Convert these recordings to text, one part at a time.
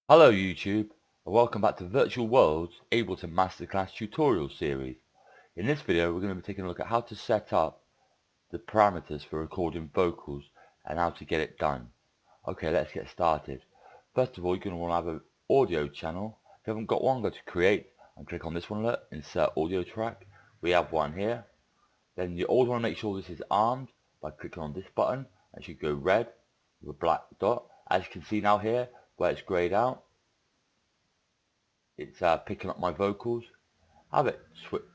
Hello YouTube, and welcome back to Virtual World's Ableton Masterclass tutorial series. In this video we're going to be taking a look at how to set up the parameters for recording vocals and how to get it done. Okay, let's get started. First of all, you're going to want to have an audio channel. If you haven't got one, go to Create and click on this one, look, Insert Audio Track. We have one here. Then you always want to make sure this is armed by clicking on this button. It should go red with a black dot. As you can see now here, where it's grayed out, it's picking up my vocals. Have it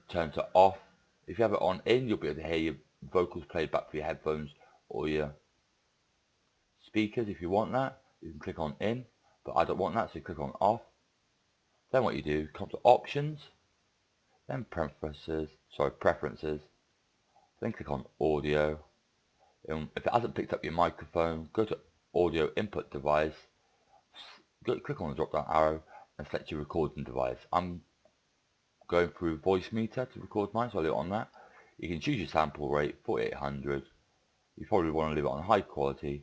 turned to off. If you have it on in, you'll be able to hear your vocals played back through your headphones or your speakers. If you want that, you can click on in, but I don't want that, so you click on off. Then what you do, come to options, then preferences, then click on audio. If it hasn't picked up your microphone, go to audio input device, click on the drop down arrow and select your recording device. I'm going through voice meter to record mine, so I'll do it on that. You can choose your sample rate, 4800. You probably want to leave it on high quality,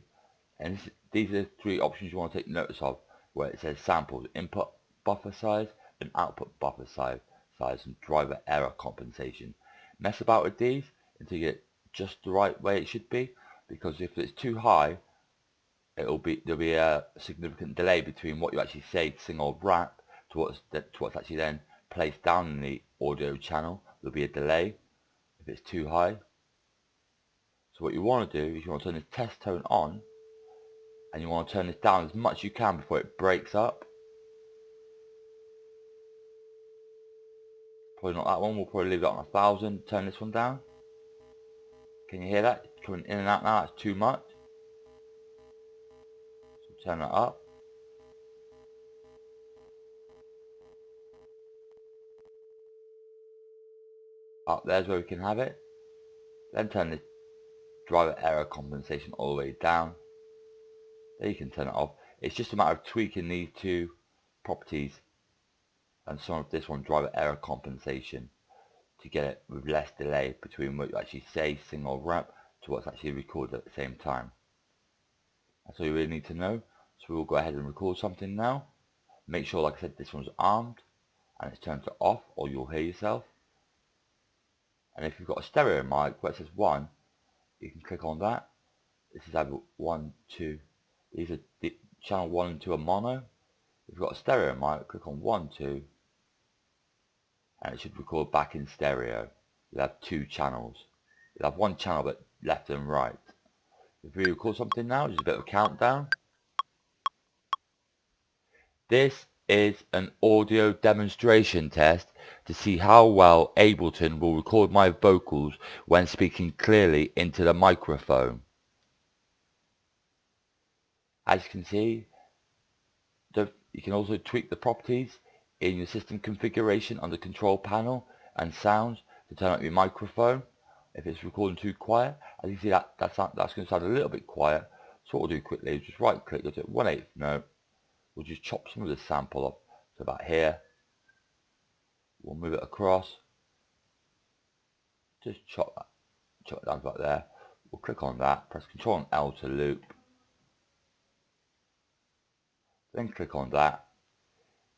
and these are the three options you want to take notice of, where it says samples, input buffer size and output buffer size and driver error compensation. Mess about with these until you get it just the right way it should be, because if it's too high, there'll be a significant delay between what you actually say, sing or rap, to what's actually then placed down in the audio channel. There'll be a delay if it's too high. So what you want to do is you want to turn this test tone on, and you want to turn this down as much as you can before it breaks up. Probably not that one, we'll probably leave that on 1000, turn this one down. Can you hear that? It's coming in and out now, that's too much. So turn that up. Up there's where we can have it. Then turn this driver error compensation all the way down. There you can turn it off. It's just a matter of tweaking these two properties and some of this one, driver error compensation, to get it with less delay between what you actually say, sing or rap to what's actually recorded at the same time. That's all you really need to know. So we'll go ahead and record something now. Make sure, like I said, this one's armed and it's turned to off, or you'll hear yourself. And if you've got a stereo mic where it says 1, you can click on that. This is either 1, 2. These are the channel 1 and 2 are mono. If you've got a stereo mic, click on 1, 2, and it should record back in stereo. You'll have two channels. You'll have one channel but left and right. If we record something now, just a bit of a countdown. This is an audio demonstration test to see how well Ableton will record my vocals when speaking clearly into the microphone. As you can see, you can also tweak the properties in your system configuration on the control panel and sounds to turn up your microphone if it's recording too quiet. As you see, that's going to sound a little bit quiet. So what we'll do quickly is just right click, go to 1/8 note. We'll just chop some of the sample off to about here. We'll move it across. Just chop it down to about there. We'll click on that, press Ctrl and L to loop. Then click on that.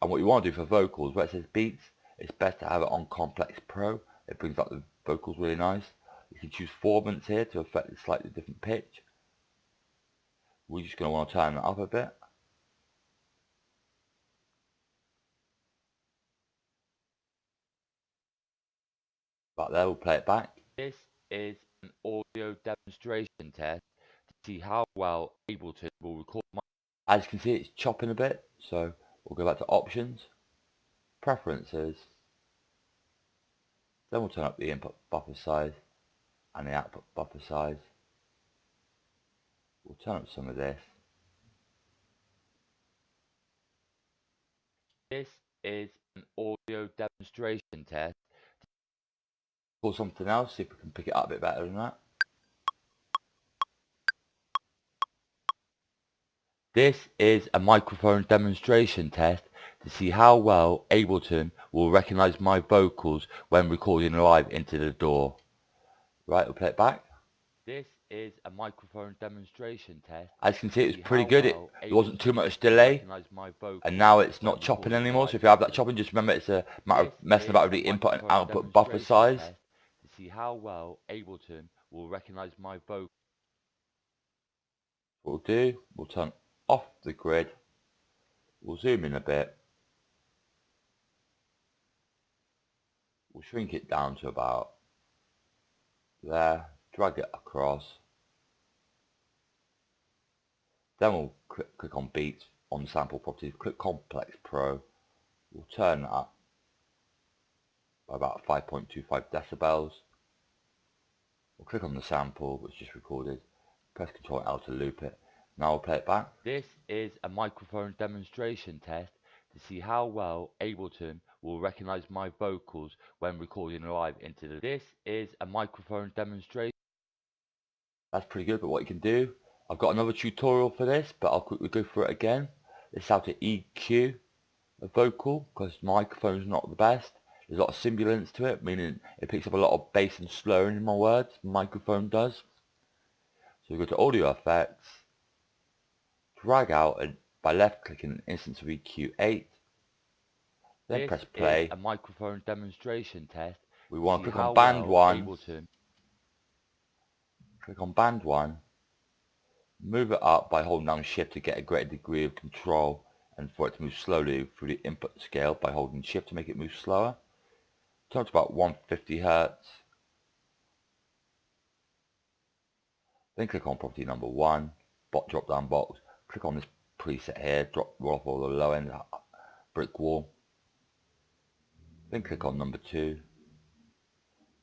And what you want to do for vocals, where it says beats, it's best to have it on Complex Pro. It brings up the vocals really nice. You can choose formants here to affect a slightly different pitch. We're just going to want to turn it up a bit. About there, we'll play it back. This is an audio demonstration test to see how well Ableton will record my... As you can see, it's chopping a bit, so we'll go back to options, preferences, then we'll turn up the input buffer size and the output buffer size. We'll turn up some of this. This is an audio demonstration test. Or something else, see if we can pick it up a bit better than that. This is a microphone demonstration test to see how well Ableton will recognize my vocals when recording live into the DAW. Right, we'll play it back. This is a microphone demonstration test. As you can see, it was See pretty how good. well There wasn't too Ableton much will delay, recognize my and vocals now it's when not chopping recording anymore. live So if you have into that the, chopping, just remember it's a matter of this messing about is with a the input and microphone output buffer demonstration size. test to see how well Ableton will recognize my vocals. What we'll do, we'll turn off the grid, we'll zoom in a bit, we'll shrink it down to about there, drag it across, then we'll click on Beats on Sample Properties, click Complex Pro, we'll turn that up by about 5.25 decibels, we'll click on the sample which just recorded, press Ctrl L to loop it, now we'll play it back. This is a microphone demonstration test to see how well Ableton will recognize my vocals when recording live into the, this is a microphone demonstration. That's pretty good, but what you can do, I've got another tutorial for this, but I'll quickly go through it again. This is how to EQ a vocal, because microphone's not the best. There's a lot of sibilance to it, meaning it picks up a lot of bass and slurring in my words. Microphone does. So we go to Audio Effects, drag out and by left clicking an instance of EQ8, then This press is play. a microphone demonstration test. We want See to click on how band well 1, Ableton. click on band 1, move it up by holding down shift to get a greater degree of control and for it to move slowly through the input scale by holding shift to make it move slower. Turn to about 150 Hertz. Then click on property number 1, drop down box, click on this preset here, roll off all the low end brick wall. Then click on number 2,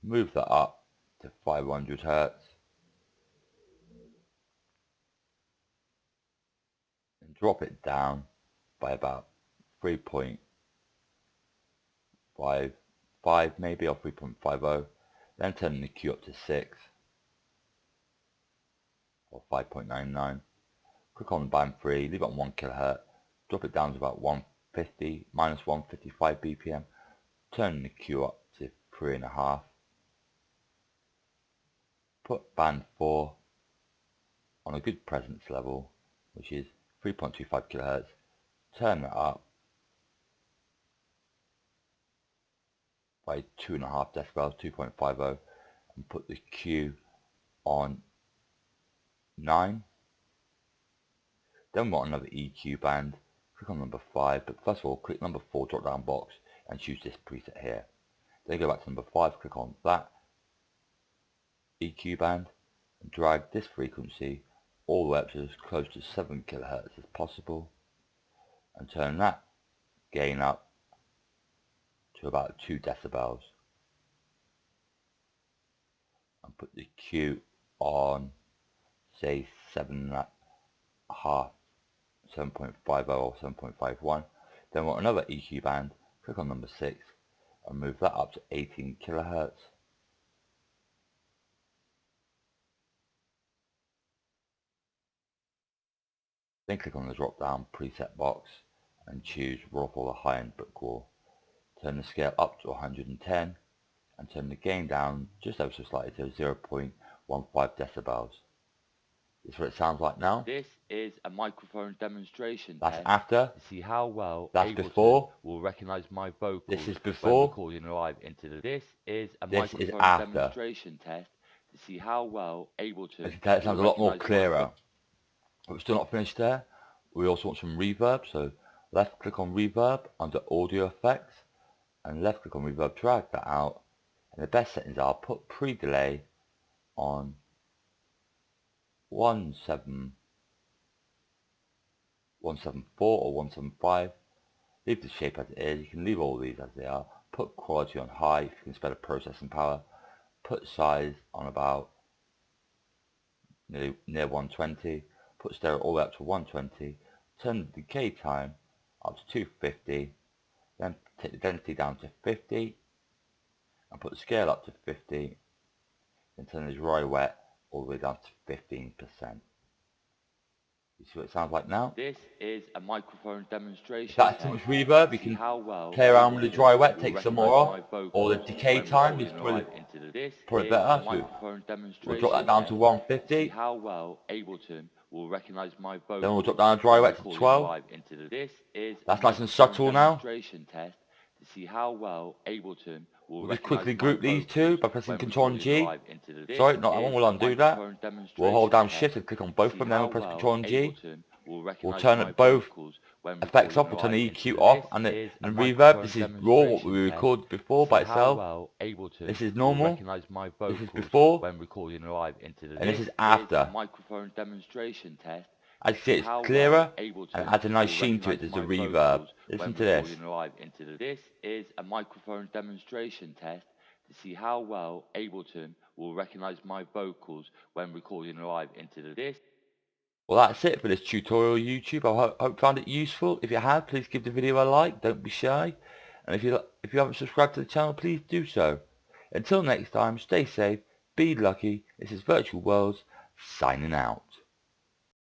move that up to 500 Hertz. And drop it down by about 3.55 maybe, or 3.50. Then turn the Q up to 6 or 5.99. Click on band 3, leave it on 1 kHz, drop it down to about 150, minus 155 BPM. Turn the Q up to 3.5. Put band 4 on a good presence level, which is 3.25 kHz. Turn it up by 2.5 decibels, 2.50, and put the Q on 9. Then we want another EQ band. Click on number 5, but first of all click number 4 drop down box and choose this preset here. Then go back to number 5, click on that EQ band and drag this frequency all the way up to as close to 7 kHz as possible and turn that gain up to about 2 decibels and put the Q on say 7.5, 7.50 or 7.51. Then we want another EQ band, click on number 6 and move that up to 18 kHz. Then click on the drop down preset box and choose roll off all the high end brick wall. Turn the scale up to 110 and turn the gain down just ever so slightly to 0.15 decibels. This is what it sounds like now. This is a microphone demonstration That's test after. to see how well That's Ableton before. will recognize my vocals This is when before. recording live into the, this is a This is microphone after. demonstration test to see how well As Ableton you can tell, it will sounds a lot more recognize my clearer. But we're still not finished there. We also want some reverb, so left click on reverb under audio effects and left click on reverb, drag that out, and the best settings are put pre-delay on 174 or 175. Leave the shape as it is. You can leave all these as they are. Put quality on high if you can spare the processing power. Put size on about near 120. Put stereo all the way up to 120. Turn the decay time up to 250. Then take the density down to 50 and put the scale up to 50. Then turn the dry wet all the way down to 15%. You see what it sounds like now. This is a microphone If demonstration that's too test much reverb, to you see can how well play around with the Ableton dry wet, will take some more recognize off, my or the vocals decay when time is recording probably live into the. This probably is a better. So microphone we'll drop that demonstration down to test to see 150. how well Ableton will recognize my Then we'll drop vocals down dry when wet to recording 12. live into the. This is a That's nice and microphone subtle now. demonstration test to see how well Ableton will We'll just recognize quickly my group these two vocals by pressing when Ctrl and recording G. live into the. This Sorry, not that one, is we'll a undo that. microphone We'll hold demonstration down test Shift and click on to both of see them, then how we'll press well Ctrl and G. Ableton will We'll recognize turn my up both vocals when effects recording off. We'll turn live the into EQ the. off This and the is a reverb. microphone This is raw, what we demonstration test recorded to before see by how itself. well Ableton This is will normal. recognize my This is vocals before. when recording live into the. And this This is is a after. microphone demonstration test As to you see, see it's how well clearer and it Ableton adds a nice will sheen to recognize it. There's a my reverb. vocals Listen when to this. recording live into the. This is a microphone demonstration test to see how well Ableton will recognize my vocals when recording live into the. This. Well, that's it for this tutorial, YouTube. I hope you found it useful. If you have, please give the video a like. Don't be shy. And if you haven't subscribed to the channel, please do so. Until next time, stay safe, be lucky. This is Virtual Worlds, signing out.